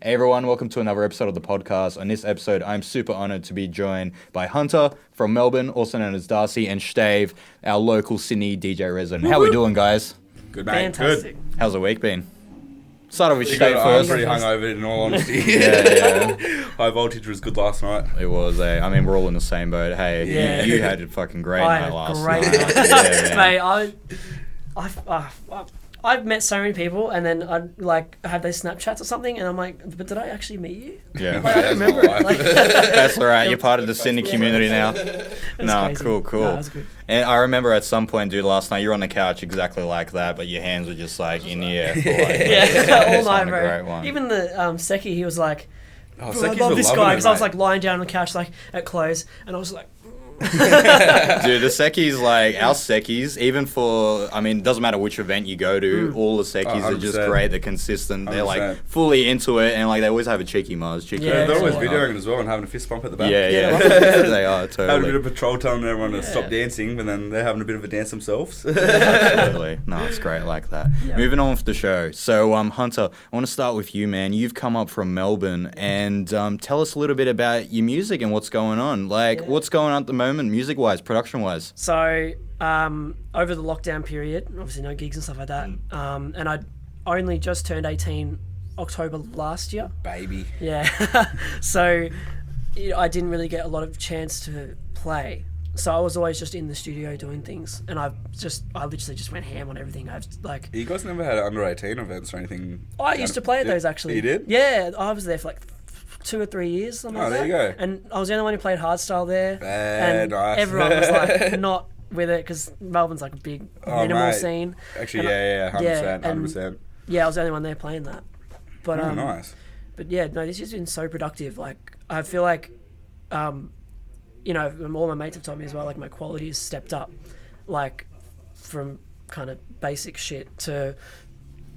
Hey everyone, welcome to another episode of the podcast. On this episode, I'm super honored to be joined by Hunta from Melbourne, also known as Darcy, and Shtave, our local Sydney DJ resident. How we doing, guys? Good, mate. Fantastic. Good. How's the week been? Started with Pretty Shtave good. I'm first. pretty hungover, in all honesty. Yeah. High voltage was good last night. It was, I mean, we're all in the same boat. Hey, Yeah. you had a fucking great I night had a last great night. night. Mate, I've met so many people, and then I'd like have those Snapchats or something, and I'm like, but did I actually meet you? Yeah. Like, I don't remember it. Like, That's all right. You're part of the Sydney community now. No, crazy. cool. No, it was good. And I remember at some point, dude, last night you were on the couch exactly like that, but your hands were just like in the air. For like, Yeah, all it's night, on a bro. great one. Even the Seki, he was like, Oh, bro, I Seki's love been this loving guy, it, because I was mate. like lying down on the couch like at close, and I was like, Dude, the Sekis, like, our Sekis, even for, I mean, it doesn't matter which event you go to, all the Sekis are just 100%. great. They're consistent. They're, like, 100%. fully into it, and, like, they always have a cheeky Mars. Cheeky Yeah, They're always yeah. videoing it as well and having a fist bump at the back. Yeah, Yeah, they are, Having a bit totally. of patrol telling everyone to Yeah. stop dancing, but then they're having a bit of a dance themselves. Absolutely. No, it's great like that. Yeah. Moving on with the show. So, Hunter, I want to start with you, man. You've come up from Melbourne, and tell us a little bit about your music and what's going on. Like, Yeah. what's going on at the moment, music-wise, production-wise? so over the lockdown period, obviously no gigs and stuff like that, and I only just turned 18 October last year. Baby. Yeah. So I didn't really get a lot of chance to play. So I was always just in the studio doing things, and I literally just went ham on everything. I've like You guys never had under 18 events or anything? I used to play at those actually. You did? Yeah, I was there for like 2 or 3 years. Something Oh, like there that. you go. And I was the only one who played hardstyle there. And Nice. everyone was like not with it because Melbourne's like a big minimal mate. scene. Actually, And 100%. and 100%. Yeah, I was the only one there playing that. But Oh, nice. But yeah, no, this has been so productive. Like, I feel like, you know, all my mates have told me as well, like, my quality has stepped up, like, from kind of basic shit to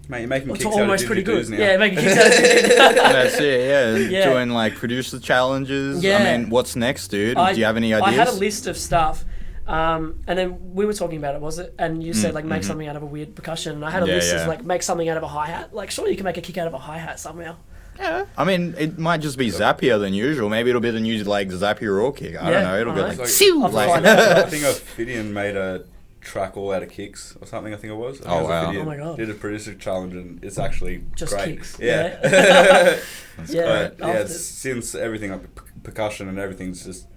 Mate, you're making to kicks out of almost pretty good. didgeridoos now. Yeah, making kicks out of didgeridoos. That's it, yeah. Yeah. Doing, like, producer challenges. Yeah. I mean, what's next, dude? Do you have any ideas? I had a list of stuff. And then we were talking about it, was it? And you said, like, make something out of a weird percussion. And I had a list of, like, make something out of a hi-hat. Like, surely you can make a kick out of a hi-hat somehow. Yeah. I mean, it might just be zappier than usual. Maybe it'll be the new, like, zappy raw kick. I don't Yeah, know. It'll be alright. like, It's "Sew!" I'll like, find out. I think Ophidian made a track all out of kicks or something. I think it was. I think Oh, it was wow. Ophidian. Oh my God. Did a producer challenge and it's actually Just great. kicks. Yeah. Yeah. But Yeah. yeah, since everything like percussion and everything's just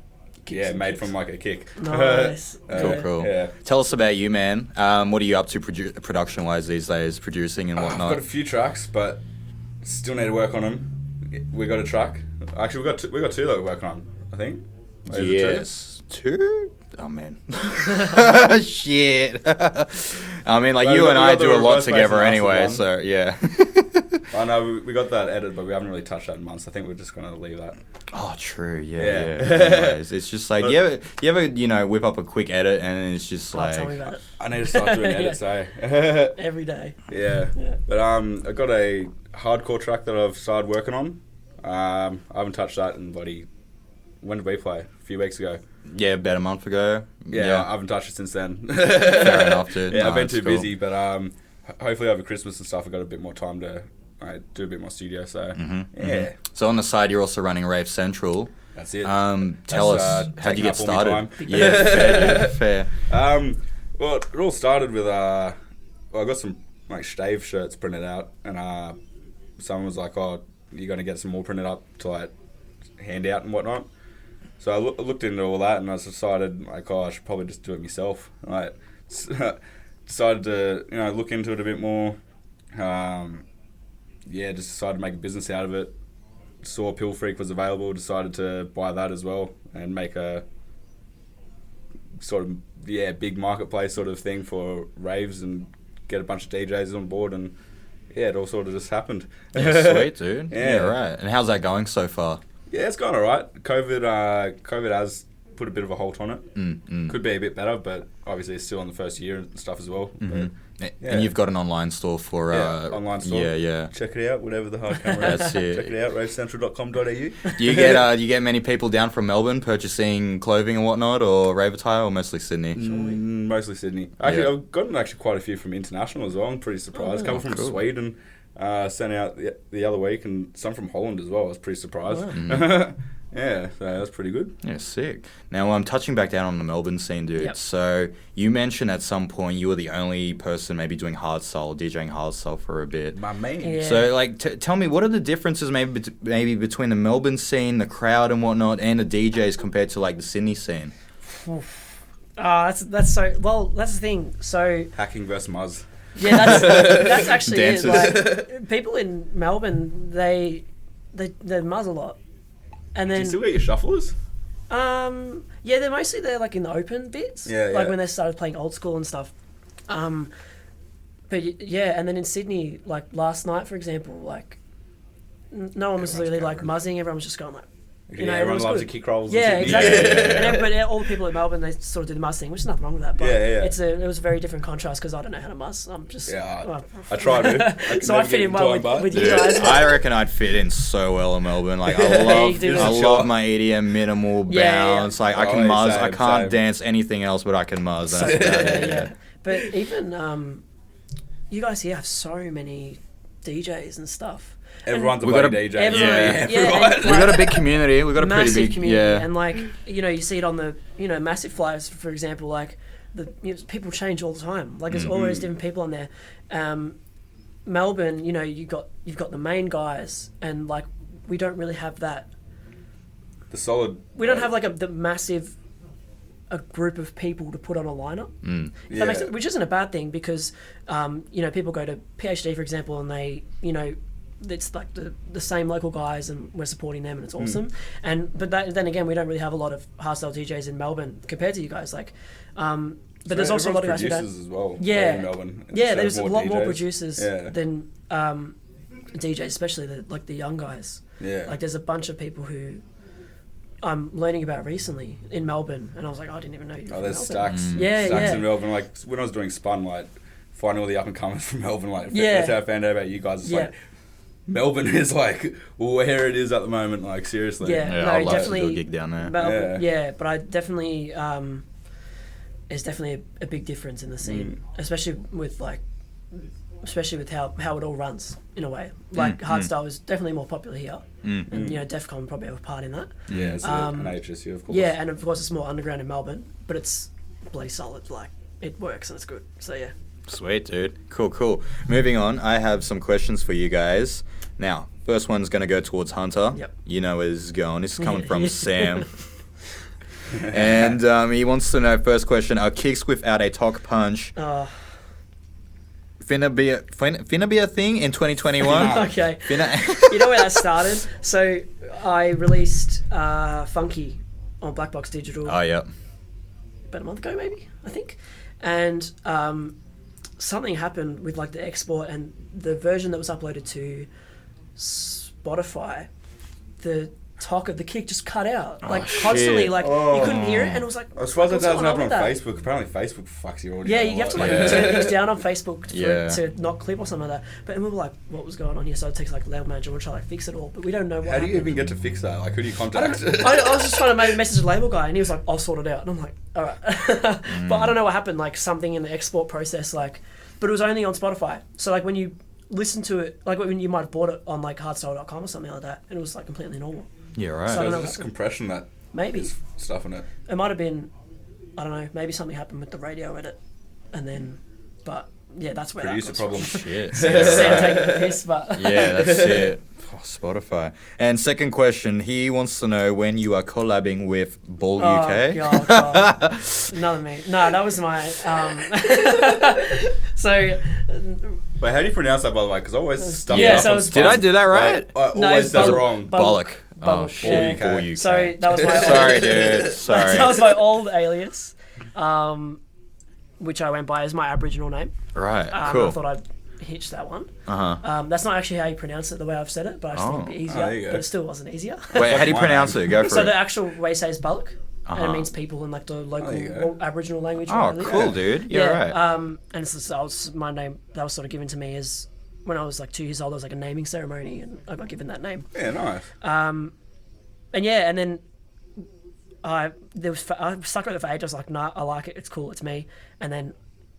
and made kicks. from like a kick. Nice. Cool. Yeah. Tell us about you, man. What are you up to production-wise these days, producing and I've whatnot? got a few tracks, but still need to work on them. We got a track. Actually, we got two that we're working on. I think. Is it two? Yes. Two? Oh, man. Shit. I mean, like, Well, you we and got I the do a lot reverse bass together and anyway, acid so, yeah. I know we got that edit, but we haven't really touched that in months. I think we're just gonna leave that. Oh, true. Yeah. Yeah. Anyways, it's just like, But- you ever, you know, whip up a quick edit and it's just Oh, like, tell me about it. I need to start doing edits, eh? Every day. Yeah. Yeah. But I got a hardcore track that I've started working on. I haven't touched that in when did we play? A few weeks ago. yeah, about a month ago. Yeah, I haven't touched it since then. Fair enough, dude. Yeah, No, I've been it's too cool. busy, but hopefully over Christmas and stuff, I've got a bit more time to do a bit more studio. So yeah, So on the side, you're also running Rave Central. that's it. Tell That's, us, how'd you taking get up all my started? time. Yeah, fair, dude, fair. Well, it all started with I got some like Shtave shirts printed out, and someone was like, "Oh, you're gonna get some more printed up to like hand out and whatnot." So I looked into all that, and I decided like, "Oh, I should probably just do it myself." Like, decided to look into it a bit more. Just decided to make a business out of it. Saw Pill Freak was available, decided to buy that as well and make a sort of big marketplace sort of thing for raves and get a bunch of DJs on board, and it all sort of just happened. Yeah, sweet, dude. Yeah. Yeah, right. And how's that going so far? Yeah, it's gone alright. COVID has put a bit of a halt on it. Could be a bit better, but obviously it's still in the first year and stuff as well. But, And you've got an online store for... online store. Yeah. Check it out, whatever the hard camera is. That's it. Check it out, ravecentral.com.au. Do you get many people down from Melbourne purchasing clothing and whatnot, or rave attire, or mostly Sydney? Mostly Sydney. Actually, Yeah. I've gotten quite a few from international as well. I'm pretty surprised. A couple from cool. Sweden. sent out the other week, and some from Holland as well. I was pretty surprised. Yeah, so that's pretty good. Yeah, sick. Now, I'm touching back down on the Melbourne scene, dude. Yep. So, you mentioned at some point you were the only person maybe doing hardstyle, DJing hardstyle for a bit. My man. Yeah. So, like, tell me, what are the differences maybe between the Melbourne scene, the crowd and whatnot, and the DJs compared to, like, the Sydney scene? That's so... Well, that's the thing. So... Hacking versus Muzz. Yeah, that's actually it. Dances. Like, people in Melbourne, they muzz a lot. And Do then... you still get your shufflers? Yeah, they're mostly there like in the open bits. Yeah, like yeah. when they started playing old school and stuff. But yeah, and then in Sydney, like last night, for example, like no one was Everyone's really like covering. muzzing. Everyone was just going like, Yeah, it everyone was loves good. the kick rolls. in Yeah, Sydney. exactly. But all the people at Melbourne, they sort of do the muzz thing, which is nothing wrong with that. But Yeah. it was a very different contrast because I don't know how to muzz. I'm just I try to. So I fit in well with you guys. I reckon I'd fit in so well in Melbourne. Like, I love my EDM minimal bounce. Like, I can muzz. I can't dance anything else, but I can muzz. That's about it. Yeah. But even you guys here have so many DJs and stuff. Everyone's a We got bloody a- DJ. Everyone, We got a big community. We got a pretty massive big community, yeah. and like you see it on the massive flyers, for example. Like people change all the time. Like there's always different people on there. Melbourne, you've got the main guys, and like we don't really have that. The solid. We don't have like the massive a group of people to put on a lineup. If that makes sense, which isn't a bad thing because people go to PhD, for example, and they it's like the same local guys and we're supporting them and it's awesome. But then again, we don't really have a lot of hardstyle DJs in Melbourne compared to you guys. Like, but there's also a lot of guys who don't. producers as well. Yeah, in Melbourne. yeah. So There's a lot more DJs. producers than DJs, especially the young guys. Yeah. Like there's a bunch of people who I'm learning about recently in Melbourne, and I was like, I didn't even know you were from There's Melbourne. stacks. Yeah, Stacks yeah. in Melbourne. Like when I was doing Spun, like finding all the up and comers from Melbourne. Like Yeah. that's how I found out about you guys. It's Yeah. like Melbourne is like where it is at the moment. Like seriously. Yeah. Yeah, No, I'd love definitely- to do a gig down there. Melbourne, Yeah. yeah, but I definitely there's definitely a big difference in the scene, especially with how it all runs in a way. Like hardstyle is definitely more popular here, and Defcon probably have a part in that. Yeah. So an HSU, of course. Yeah, and of course it's more underground in Melbourne, but it's bloody solid. Like it works and it's good. So yeah. Sweet, dude. Cool. Moving on, I have some questions for you guys. Now, first one's going to go towards Hunter. Yep. You know where this is going. This is coming from Sam. And he wants to know, first question, are kicks without a talk punch finna be a thing in 2021? Okay. Finna- You know where that started? So I released Funky on Black Box Digital Oh, yeah. about a month ago, maybe, I think. And something happened with like the export and the version that was uploaded to Spotify, the talk of the kick just cut out. Like constantly, shit. like you couldn't hear it, and it was like, I was surprised that what's doesn't going happen on with that? Facebook. Apparently, Facebook fucks your audio. Yeah, a you have to lot. like turn things down on Facebook for Yeah. it to not clip or something like that. But and we were like, what was going on here? So it takes like Label Manager, we'll try to like fix it all, but we don't know what How do you happened. even get to fix that? Like, who do you I, contact? don't know. I was just trying to message the label guy, and he was like, "I'll sort it out." And I'm like, "All right," but I don't know what happened. Like something in the export process, like, but it was only on Spotify. So like when you listen to it, like when you might have bought it on like hardstyle.com or something like that, and it was like completely normal. Yeah, right. So I don't know There's just what- compression that Maybe is stuff in it. it might have been, I don't know. Maybe something happened with the radio edit, and then, but yeah, that's where Producer that comes problem. Shit. from. Sam taking the piss, but Yeah, that's it. Oh, Spotify. And second question, he wants to know when you are collabing with Ball UK. God. Another me. No, that was my. So But how do you pronounce that, by the way? Because I always stuff Yeah, it up so on it's Did I Spotify. do that right? I No, always it's do it Balluk. wrong. Balluk. Oh, Balluk, shit. yeah. Ball UK. So that was my. Sorry, dude. Sorry. That was my old alias, which I went by as my Aboriginal name. Right, I cool. thought I'd hitch that one. Uh-huh. That's not actually how you pronounce it the way I've said it, but I just think it'd be easier. there you go. But it still wasn't easier. Wait, how do you My pronounce name. it? Go for So it. the actual way you say is Balluk, and it Uh-huh. means people in like the local you go. Aboriginal language. Oh, where I live. cool, dude. You're right. And so that was my name. That was sort of given to me as when I was like 2 years old. There was like a naming ceremony, and I got given that name. Yeah, nice. And yeah, and then I stuck with it for ages. I was like, nah, I like it. It's cool. It's me. And then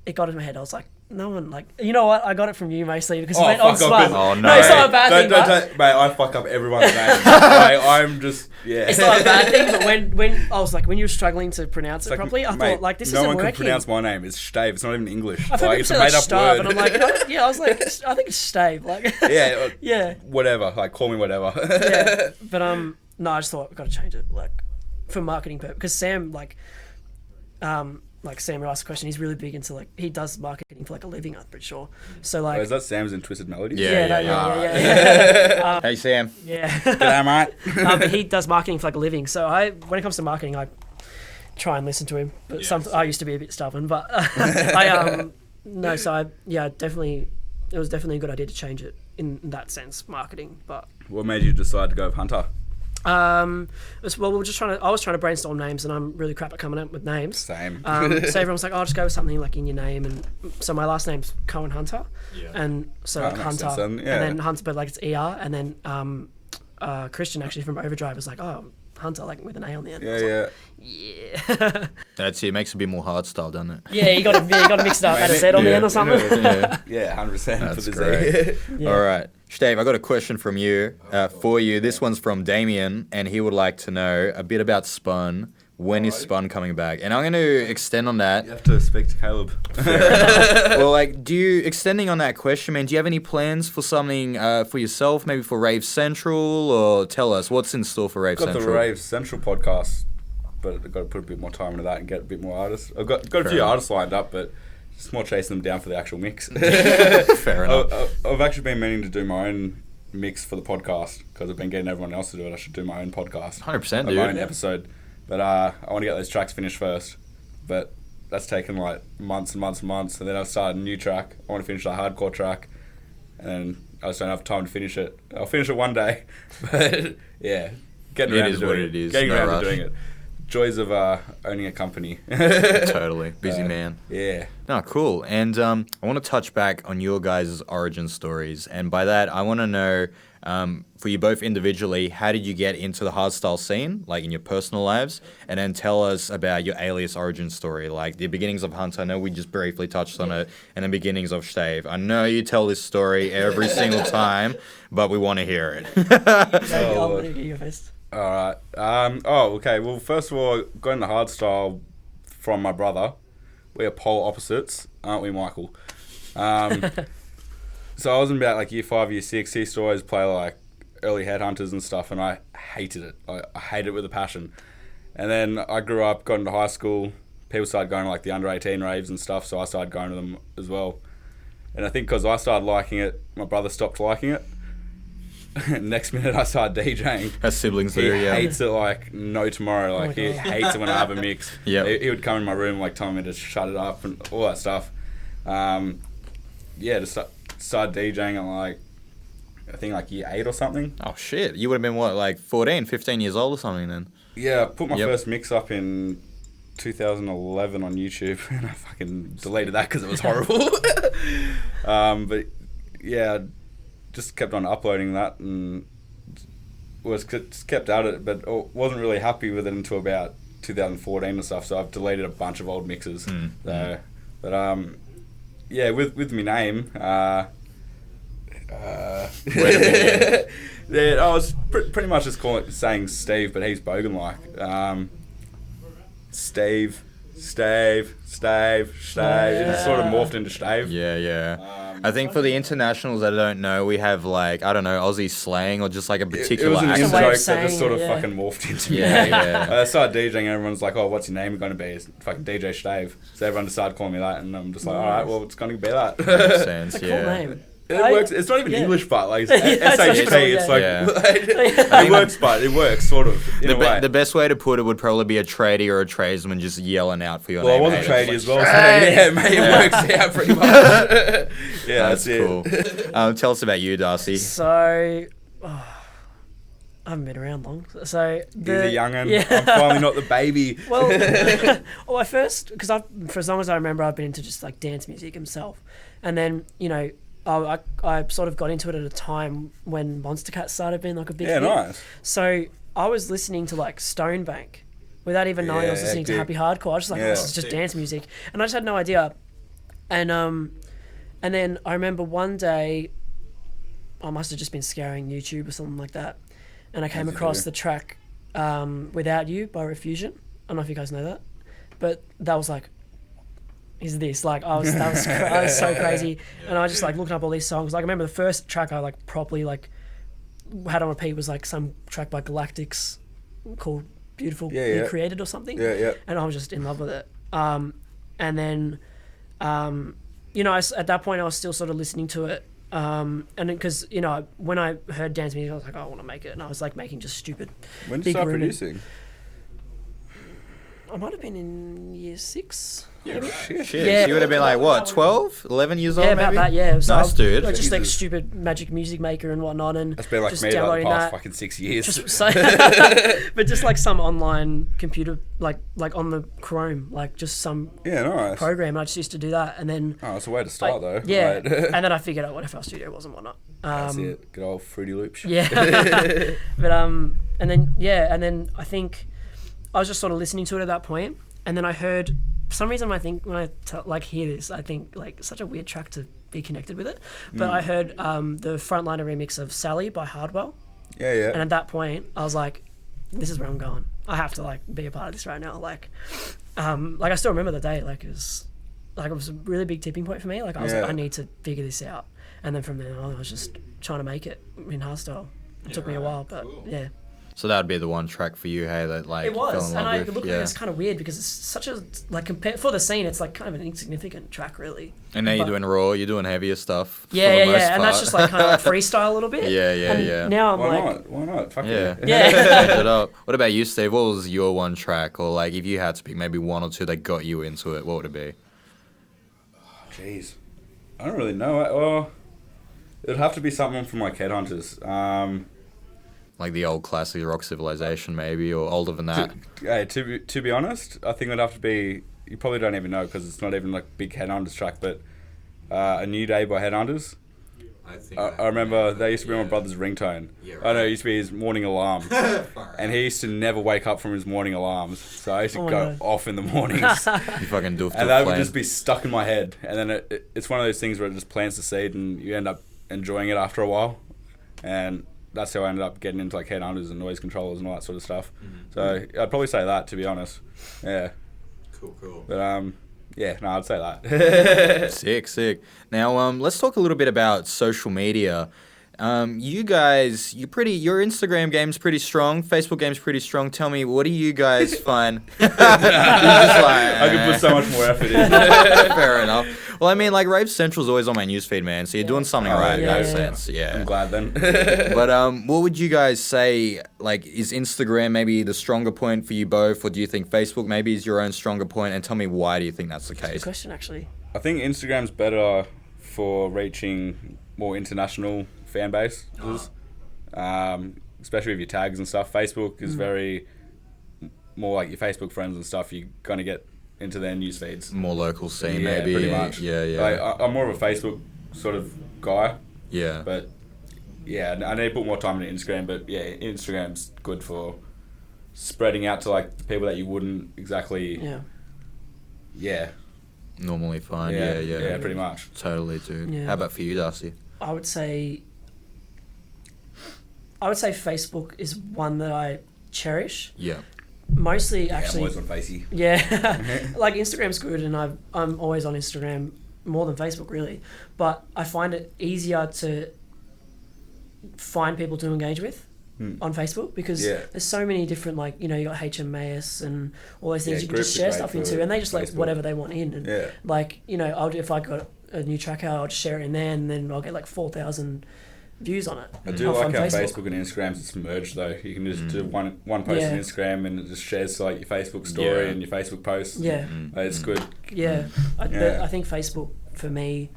it got in my head. I was like, no one, like, you know what? I got it from you mostly because Oh, you went on fuck off, Swag. Oh, no. No, it's not a bad thing. Don't, mate, I fuck up everyone's name. I'm just, yeah. It's not a bad thing, but when I was like, when you were struggling to pronounce it Like, properly, I mate, thought, like, this no isn't one working. can pronounce my name. It's Shtave. It's not even English. I've heard Like, people it's say a like made up Shtave, word. and I'm like, yeah, I was like, I think it's Shtave, like, Yeah. yeah, Whatever. Like, call me whatever. yeah. But no, I just thought I've got to change it, like, for marketing purpose, because Sam, like Sam asked a question. He's really big into like he does marketing for like a living. I'm pretty sure. So like, Oh, is that Sam's in Twisted Melodies? Yeah. Hey, Sam. Yeah. G'day, mate. But he does marketing for like a living. So when it comes to marketing, I try and listen to him. But I used to be a bit stubborn. But no. So definitely, it was definitely a good idea to change it in that sense, marketing. But What made you decide to go with Hunter? well, we were just trying to. I was trying to brainstorm names, and I'm really crap at coming up with names. Same. So everyone's like, "Oh, just go with something like in your name." And so my last name's Cohen Hunter, and so like makes Hunter, sense then, yeah. and then Hunter, but like it's ER, and then Christian actually from Overdrive was like, "Oh, Hunter," like with an A on the end. I was like, Yeah. That's it. Makes it a bit more hardstyle, doesn't it? Yeah, you got to mix it up. Add a Z on the end or something. Yeah. 100% That's for the great. Z. Yeah. All right. Shtave, I got a question from you, for you. This one's from Damien, and he would like to know a bit about Spun. When is Spun coming back? And I'm going to extend on that. You have to speak to Caleb. Well, like, extending on that question, man, do you have any plans for something for yourself, maybe for Rave Central, or tell us what's in store for Rave Got Central? the Rave Central podcast, but I've got to put a bit more time into that and get a bit more artists. I've got a few artists lined up, but just more chasing them down for the actual mix. Fair enough. I've actually been meaning to do my own mix for the podcast because I've been getting everyone else to do it. I should do my own podcast. 100%, My dude. own episode. But I want to get those tracks finished first. But that's taken like months and months and months. And then I started a new track. I want to finish the hardcore track. And then I just don't have time to finish it. I'll finish it one day. But yeah, getting It around is to what doing it is. Getting No around rush. to doing it. Joys of owning a company. Totally. Busy man. Yeah. No, cool. And I want to touch back on your guys' origin stories. And by that, I want to know, for you both individually, how did you get into the hardstyle scene, like in your personal lives? And then tell us about your alias origin story, like the beginnings of Hunta. I know we just briefly touched on it. And the beginnings of Shtave. I know you tell this story every single time, but we want to hear it. I'll let you get your first. Alright. Okay. Well, first of all, I got into hardstyle from my brother. We are polar opposites, aren't we, Michael? So I was in about like year 5, year 6. He used to always play like early headhunters and stuff, and I hated it. I hated it with a passion. And then I grew up, got into high school. People started going to like the under 18 raves and stuff, so I started going to them as well. And I think because I started liking it, my brother stopped liking it. Next minute I started DJing. As siblings He do, yeah. hates it like no tomorrow. Like he hates it when I have a mix. Yep. He would come in my room like telling me to shut it up and all that stuff. Just started DJing at like I think like year 8 or something. Oh, shit. You would have been, what, like 14, 15 years old or something then? Yeah, I put my Yep. first mix up in 2011 on YouTube, and I fucking deleted that because it was horrible. But yeah, I just kept on uploading that and just kept at it, but wasn't really happy with it until about 2014 and stuff. So I've deleted a bunch of old mixes. But yeah, with my name. Wait a minute. Yeah, I was pretty much just saying Steve, but he's bogan like. Stave. It just sort of morphed into Shtave. Yeah. I think for the internationals that don't know, we have like, I don't know, Aussie slang or just like a It particular was an accent. way of in-joke that just saying sort of it, fucking morphed into Yeah. I started DJing and everyone's like, oh, what's your name going to be? It's fucking DJ Shtave. So everyone decided calling me that, and I'm just like, all right, well, it's going to be that. Makes sense, It's a cool yeah. name. It works. It's not even English, but like Yeah, SHT. it's It's like Yeah. it works, but it works sort of in a way. The best way to put it would probably be a tradie or a tradesman just yelling out for your Well, I name. was a Hey, tradie it's as like, well. So yeah, mate, it works out pretty much. Yeah, that's it. cool. Tell us about you, Darcy. So, I haven't been around long. So He's a young'un. Yeah. I'm finally not the baby. Well, I first, because for as long as I remember, I've been into just like dance music himself, and then I sort of got into it at a time when Monster Cat started being like a big Yeah, hit. nice. So I was listening to like Stonebank without even knowing I was Yeah, listening to dick. Happy Hardcore. I was just like, Yeah. this is just dance music, and I just had no idea And then I remember one day, I must have just been scouring YouTube or something like that, and I came across the track "Without You" by Refusion. I don't know if you guys know that, but that was like, is this like I was so crazy, and I was just like looking up all these songs. Like I remember the first track I like properly like had on repeat was like some track by Galactics called "Beautiful Be Created" or something. And I was just in love with it. And then, you know, at that point I was still sort of listening to it. And because, you know, when I heard dance music, I was like, oh, I want to make it. And I was like making just stupid. When did you start producing? I might have been in year 6. Yeah, shit. Yeah. So you would have been like, what, 12, 11 years old, about maybe? that, yeah. So nice, dude. Like, just like stupid Magic Music Maker and whatnot. And that's been like just me like the past that. fucking 6 years. But just like some online computer, like on the Chrome, like just some nice program. I just used to do that. And then... Oh, it's a way to start, though. Yeah. Right. And then I figured out what FL Studio was and whatnot. That's it. Good old Fruity Loops. Yeah. But, and then I think I was just sort of listening to it at that point. And then I heard, for some reason, I think when I hear this, I think like such a weird track to be connected with it. But I heard the Frontliner remix of Sally by Hardwell. Yeah. And at that point, I was like, this is where I'm going. I have to like be a part of this right now. Like I still remember the day. Like it was a really big tipping point for me. Like I was like, I need to figure this out. And then from there on, I was just trying to make it in hardstyle. It took me a while, but yeah. So that would be the one track for you, hey, that like it was, fell in love and with. look at it, it's kind of weird because it's such a like compared for the scene, it's like kind of an insignificant track, really. And now you're doing raw, you're doing heavier stuff. Yeah, and that's just like kind of like freestyle a little bit. Yeah. Now I'm Why not? Fuck yeah. yeah. Change it up. What about you, Steve? What was your one track, or like if you had to pick maybe one or two that got you into it, what would it be? Jeez, I don't really know. Well, it'd have to be something from like Headhunters. Like the old classic rock civilization, maybe, or older than that. To be honest, I think it'd have to be. You probably don't even know because it's not even like big Headhunters track, but A New Day by Headhunters. I remember they used to be my brother's ringtone. I know it used to be his morning alarm, and he used to never wake up from his morning alarms. So I used to go off in the mornings. You fucking doofed. And that would just be stuck in my head. And then it's one of those things where it just plants the seed, and you end up enjoying it after a while. And that's how I ended up getting into like Headhunters and noise controllers and all that sort of stuff. So I'd probably say that, to be honest. Yeah. Cool. But I'd say that. Sick. Now let's talk a little bit about social media. You guys, your Instagram game's pretty strong. Facebook game's pretty strong. Tell me, what do you guys find? You're just like, I could put so much more effort in. Fair enough. Well, I mean, like Rave Central's always on my newsfeed, man. So you're doing something right in that sense. Yeah. I'm glad then. But what would you guys say? Like, is Instagram maybe the stronger point for you both, or do you think Facebook maybe is your own stronger point? And tell me why do you think that's the case? Good question, actually. I think Instagram's better for reaching more international fan base, especially with your tags and stuff. Facebook is very more like your Facebook friends and stuff. You're gonna get into their news feeds. More local scene, Yeah, maybe. pretty much. Yeah. Like, I'm more of a Facebook sort of guy. Yeah. But yeah, I need to put more time into Instagram. But yeah, Instagram's good for spreading out to like the people that you wouldn't exactly. Yeah. Normally find. Yeah, pretty much. Totally, dude. Yeah. How about for you, Darcy? I would say Facebook is one that I cherish. Yeah. Mostly, I'm actually. always on Facey. Yeah, like Instagram's good, and I'm always on Instagram more than Facebook, really. But I find it easier to find people to engage with on Facebook because there's so many different, like, you know, you got HMAS and all those things you can just share stuff into, and they just like whatever they want in. And like, you know, if I got a new track out, I'll just share it in there, and then I'll get like 4,000 views on it. I do like how Facebook and Instagram's it's merged though. You can just do one post on Instagram and it just shares to like your Facebook story and your Facebook posts. Yeah. It's good. Yeah. I think Facebook, for me,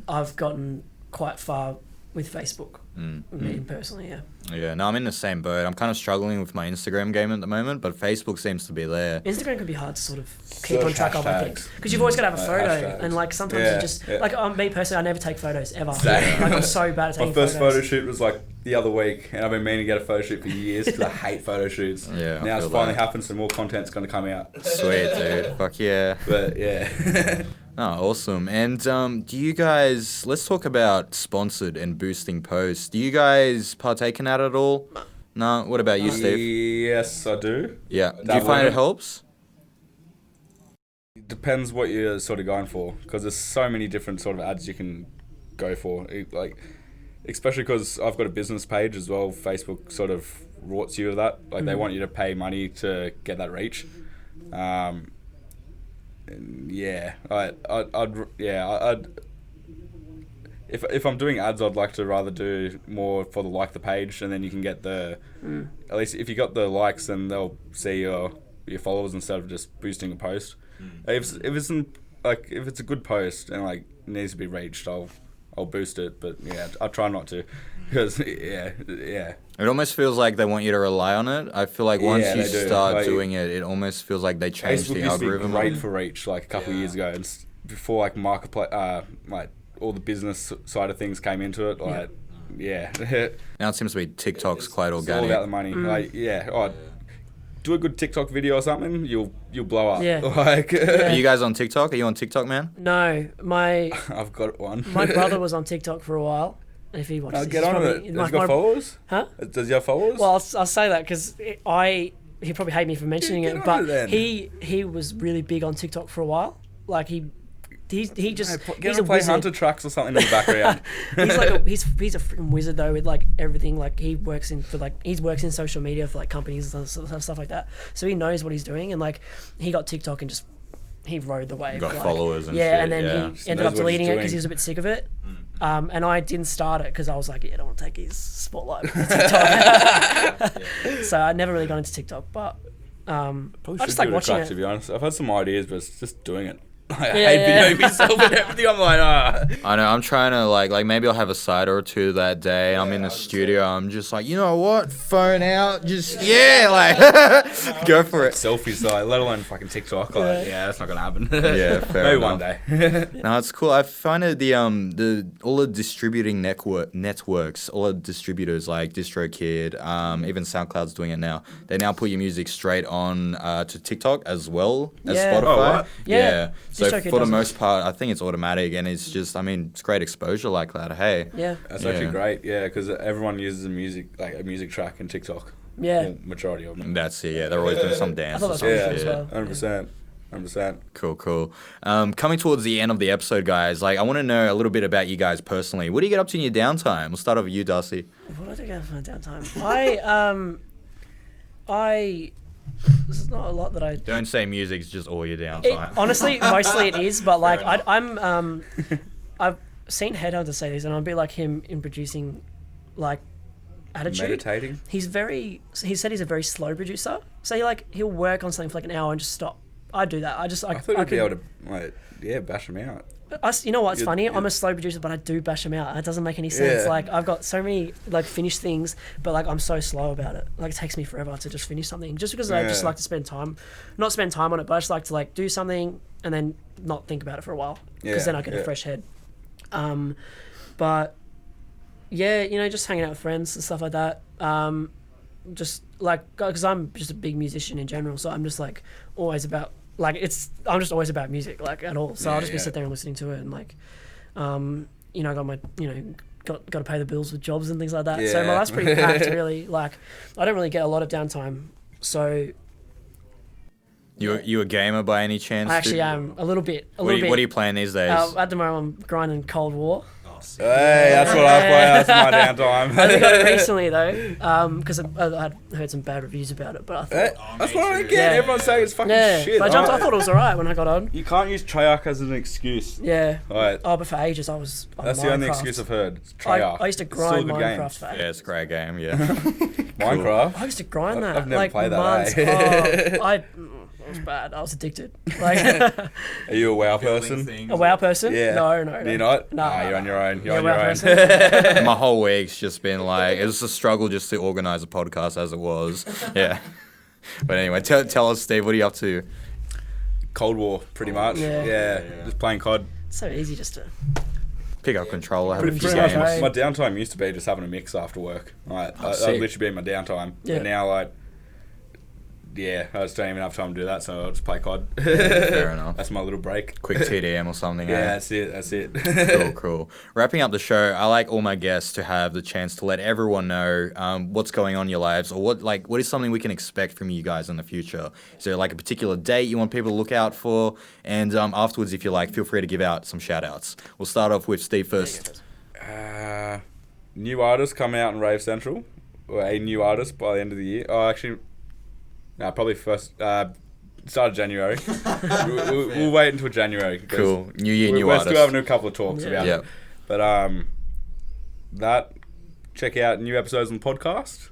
I've gotten quite far with Facebook. Me personally, Yeah, no, I'm in the same boat. I'm kind of struggling with my Instagram game at the moment, but Facebook seems to be there. Instagram can be hard to sort of keep on track of, I think, because you've always got to have a photo, and like sometimes you just like me personally, I never take photos ever. Like I'm so bad at taking photos. My first photo shoot was like the other week, and I've been meaning to get a photo shoot for years because I hate photo shoots. Yeah, now it's finally happened, so more content's going to come out. Sweet, dude. Fuck yeah. But yeah. Oh, awesome. And do you guys, let's talk about sponsored and boosting posts. Do you guys partake in that at all? No? What about you, Steve? Yes, I do. Yeah. Do you find it helps? It depends what you're sort of going for, because there's so many different sort of ads you can go for. Like, especially because I've got a business page as well. Facebook sort of rorts you with that. Like, they want you to pay money to get that reach. And yeah, I'd if I'm doing ads, I'd like to rather do more for the page, and then you can get the at least if you got the likes, then they'll see your followers instead of just boosting a post. If it's a good post and like needs to be reached, I'll boost it. But yeah, I try not to, because yeah. It almost feels like they want you to rely on it. I feel like once you start like, doing it, it almost feels like they change the algorithm. Facebook used to be great for reach like a couple of years ago, and before like marketplace, like all the business side of things came into it. Like Now it seems to be TikTok's quite it's organic. all about the money. Like do a good TikTok video or something, you'll blow up. Yeah. Like, Are you guys on TikTok? Are you on TikTok, man? No, I've got one. my brother was on TikTok for a while. And if he watches this, Get on with it. Does he got followers? Huh? Does he have followers? Well, I'll say that because he probably hate me for mentioning Get it, on but it then. he was really big on TikTok for a while. Like he just Get he's him a to play wizard. Hunta tracks or something in the background. He's like he's a freaking wizard though with like everything. Like he works in social media for like companies and stuff like that. So he knows what he's doing, and like he got TikTok and just he rode the wave. Got like, followers and yeah, shit, and then yeah. he ended up Knows what he's deleting it because doing. he was a bit sick of it. And I didn't start it because I was like, I don't want to take his spotlight with TikTok. So I never really got into TikTok, but Probably I should just give like it a watching crack, it. to be honest. I've had some ideas, but it's just doing it. I Yeah, hate yeah. videoing myself and everything. I'm like, I know, I'm trying to like maybe I'll have a side or two that day. I'm in the studio, I'm just like, you know what? Phone out, just like go for it. selfies, like, let alone fucking TikTok. Like, yeah, that's not gonna happen. Yeah, fair Maybe enough. one day. No, it's cool. I find it the all the distributing networks, all the distributors like DistroKid, even SoundCloud's doing it now. They now put your music straight on to TikTok as well as Yeah. Spotify. Oh, what? Yeah. So DistroKid for the does it. most part, I think it's automatic, and it's just, I mean, it's great exposure like that. Hey. Yeah, That's Yeah. actually great, yeah, because everyone uses a music track in TikTok. yeah. Well, majority of them. That's it. Yeah, they're always doing some dance. thought or that's something. awesome Yeah, as well. 100%. 100%. Cool. Coming towards the end of the episode, guys, like I want to know a little bit about you guys personally. What do you get up to in your downtime? We'll start off with you, Darcy. What do I do for my downtime? There's not a lot that I. Don't say music's just all your downtime. Honestly, mostly it is, but like I've seen Headhunter say this, and I'll be like him in producing, like, attitude. Meditating. He said he's a very slow producer, so he'll work on something for like an hour and just stop. I do that. I thought you'd be able to, bash them out. You know what's funny? you'd- I'm a slow producer, but I do bash them out. It doesn't make any sense. Yeah. Like I've got so many like finished things, but like I'm so slow about it. Like it takes me forever to just finish something. Just because I just Yeah. like to not spend time on it, but I just like to like do something and then not think about it for a while because Yeah, then I get a yeah. fresh head. But yeah, just hanging out with friends and stuff like that. Just like because I'm just a big musician in general, so I'm just like always about. I'm just always about music, like at all. So I'll just be sit there and listening to it, and like, I got my, got to pay the bills with jobs and things like that. So my Yeah. life's pretty packed, really. Like, I don't really get a lot of downtime. So You a gamer by any chance? I actually dude? am a little bit. What are you playing these days? At the moment, I'm grinding Cold War. Hey, that's what I play. That's my I only got it downtime. recently though, because I heard some bad reviews about it, but I thought, That's what I get. Yeah. Everyone's saying it's fucking yeah, shit. but I thought it was alright when I got on. You can't use Treyarch as an excuse. Yeah. Alright. Oh, but for ages I was on That's the only Minecraft. excuse I've heard. It's I Treyarch. used to It's still a grind good game. Minecraft for ages. Yeah, it's a great game. Yeah. Minecraft. I used to grind that. I've never like played that, months. eh? It was bad. I was addicted. Like Are you a WoW person? a WoW person? Yeah. No. You're not? No. Nah, you're on your own. You're Yeah, on WoW your own. person. My whole week's just been like, it was a struggle just to organize a podcast as it was. Yeah. But anyway, tell us, Steve, what are you up to? Cold War, pretty much. Yeah. Yeah. Just playing COD. It's so easy just to. Pick up controller, have a Pretty few much. games. My downtime used to be just having a mix after work. Like, that would sick. literally be my downtime. Yeah. But now, like, yeah, I just don't even have time to do that, so I'll just play COD. Fair enough. That's my little break. Quick TDM or something. Yeah, eh? that's it. Cool. Wrapping up the show, I like all my guests to have the chance to let everyone know what's going on in your lives, or what is something we can expect from you guys in the future. Is there like a particular date you want people to look out for? And afterwards, if you like, feel free to give out some shout outs. We'll start off with Steve first. New artists coming out in Rave Central, or a new artist by the end of the year. Oh, actually, no, probably first start of January. we'll wait until January. Cool. New year, new we're artist. still having a couple of talks about Yeah. it. But check out new episodes on the podcast.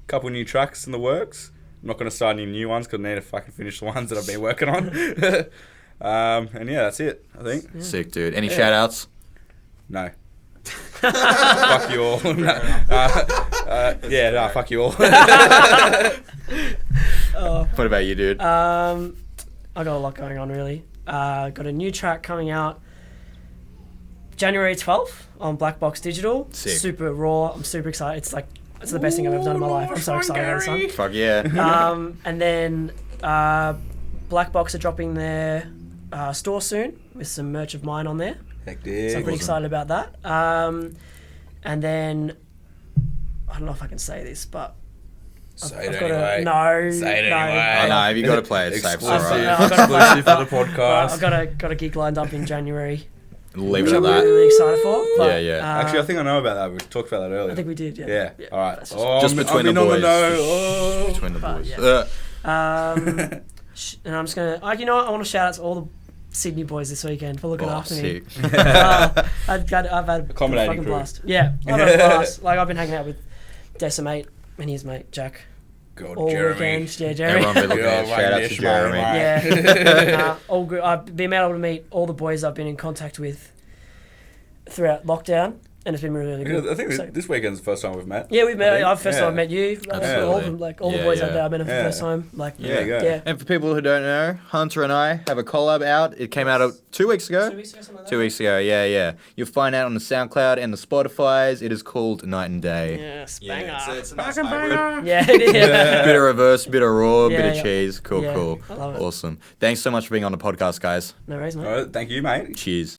Couple new tracks in the works. I'm not going to start any new ones because I need to fucking finish the ones that I've been working on. And yeah, that's it, I think. Yeah. Sick, dude. Any shout outs? No. Fuck you all. Fuck you all. What about you, dude? I got a lot going on, really. Got a new track coming out January 12th on Black Box Digital. Sick. Super raw. I'm super excited. It's the best thing I've ever done in my life. I'm so excited about this Fuck yeah. And then Black Box are dropping their store soon with some merch of mine on there. Hectic. So I'm pretty excited about that. And then I don't know if I can say this, but Say it I've got anyway. No. Say it no, anyway. I know, if you got to play it safe, Exclusive. alright. Exclusive for the podcast. I've got a gig lined up in January. Leave Which it at I'm that. really excited for. But, Yeah. Actually, I think I know about that. We talked about that earlier. I think we did, yeah. Yeah. All right. That's Just between the I'm in on boys. know. Oh. Between the But, boys. yeah. And I'm just gonna, you know what? I want to shout out to all the Sydney boys this weekend for looking after me. Sick. I've had a Accommodating fucking crew. blast. Yeah, I've had a blast. Like I've been hanging out with Decimate and his mate Jack God, all Jeremy. weekend. Yeah, Jeremy. Everyone be looking Yeah, at shout out to Nish, Jeremy. mate. Yeah, all good. I've been able to meet all the boys I've been in contact with throughout lockdown, and it's been really good. I think So- this weekend's the first time we've met. Yeah, we've met. I think. First time I met you. All Absolutely. of them, like all the Yeah, boys yeah. out there I've met for the Yeah. first time. Like, There you go. yeah. And for people who don't know, Hunter and I have a collab out. It came out 2 weeks ago. 2 weeks ago, something like that. 2 weeks ago, yeah. You'll find out on the SoundCloud and the Spotifys. It is called Night and Day. Yes, banger. It's a nice hybrid. Yeah, it is. Bit of reverse, bit of raw, Yeah, bit of yeah. cheese. Cool. Yeah, I love it. Awesome. Thanks so much for being on the podcast, guys. No worries, mate. All right, thank you, mate. Cheers.